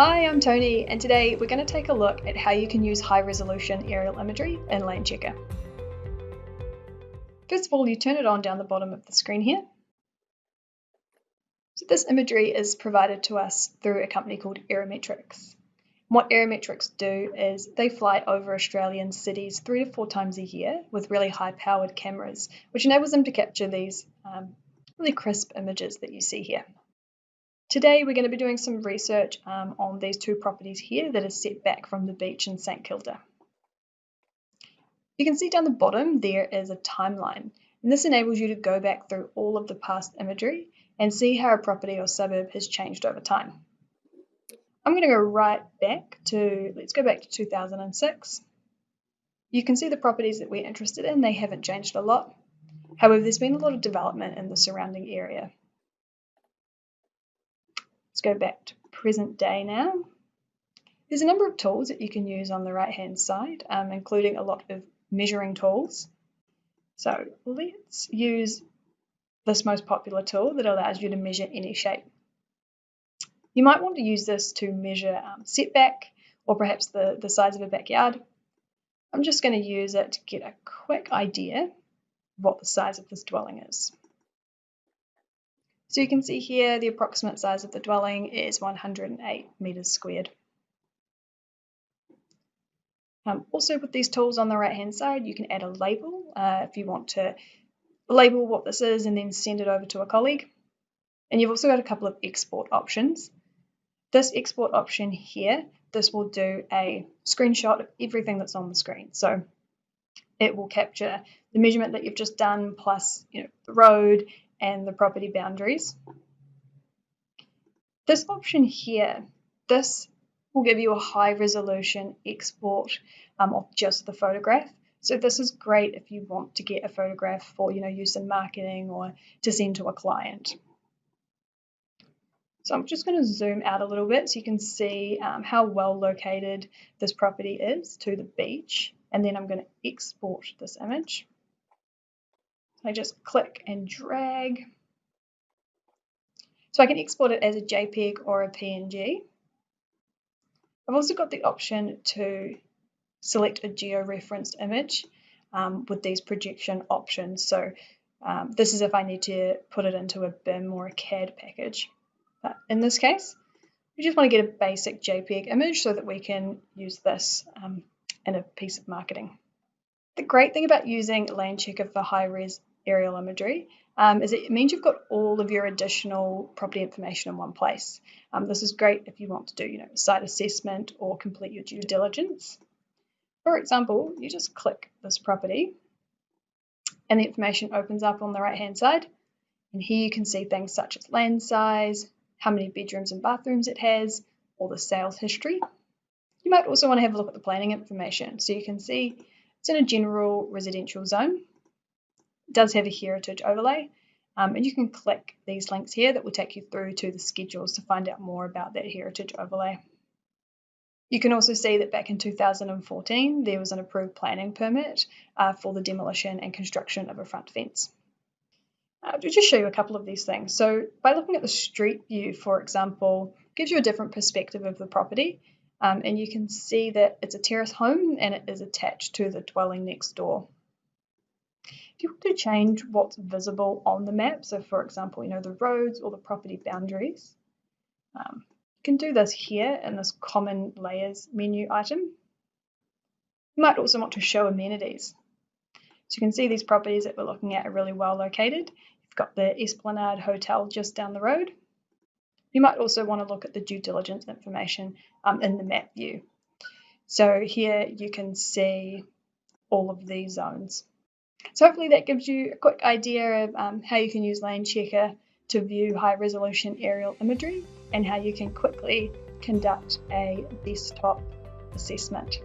Hi, I'm Tony, and today we're going to take a look at how you can use high-resolution aerial imagery in Landchecker. First of all, you turn it on down the bottom of the screen here. So this imagery is provided to us through a company called Aerometrics. What Aerometrics do is they fly over Australian cities 3 to 4 times a year with really high-powered cameras, which enables them to capture these really crisp images that you see here. Today we're going to be doing some research on these two properties here that are set back from the beach in St Kilda. You can see down the bottom there is a timeline, and this enables you to go back through all of the past imagery and see how a property or suburb has changed over time. I'm going to go let's go back to 2006. You can see the properties that we're interested in, they haven't changed a lot. However, there's been a lot of development in the surrounding area. Let's go back to present day now. There's a number of tools that you can use on the right hand side, including a lot of measuring tools. So let's use this most popular tool that allows you to measure any shape. You might want to use this to measure setback or perhaps the size of a backyard. I'm just going to use it to get a quick idea of what the size of this dwelling is. So you can see here the approximate size of the dwelling is 108 metres squared. Also with these tools on the right hand side, you can add a label if you want to label what this is and then send it over to a colleague. And you've also got a couple of export options. This export option here, this will do a screenshot of everything that's on the screen. So it will capture the measurement that you've just done plus the road and the property boundaries. This option here, this will give you a high resolution export of just the photograph. So this is great if you want to get a photograph for use in marketing or to send to a client. So I'm just going to zoom out a little bit so you can see how well located this property is to the beach, and then I'm going to export this image. I just click and drag. So I can export it as a JPEG or a PNG. I've also got the option to select a geo-referenced image with these projection options. So this is if I need to put it into a BIM or a CAD package. But in this case, we just want to get a basic JPEG image so that we can use this in a piece of marketing. The great thing about using Landchecker for high-res aerial imagery is it means you've got all of your additional property information in one place. This is great if you want to do site assessment or complete your due diligence. For example, you just click this property and the information opens up on the right hand side, and here you can see things such as land size, how many bedrooms and bathrooms it has, or the sales history. You might also want to have a look at the planning information. So you can see it's in a general residential zone. It does have a heritage overlay, and you can click these links here that will take you through to the schedules to find out more about that heritage overlay. You can also see that back in 2014 there was an approved planning permit for the demolition and construction of a front fence. I'll just show you a couple of these things. So by looking at the street view, for example, gives you a different perspective of the property, and you can see that it's a terrace home and it is attached to the dwelling next door. If you want to change what's visible on the map, so for example, the roads or the property boundaries, you can do this here in this common layers menu item. You might also want to show amenities. So you can see these properties that we're looking at are really well located. You've got the Esplanade Hotel just down the road. You might also want to look at the due diligence information in the map view. So here you can see all of these zones. So hopefully that gives you a quick idea of how you can use Landchecker to view high resolution aerial imagery and how you can quickly conduct a desktop assessment.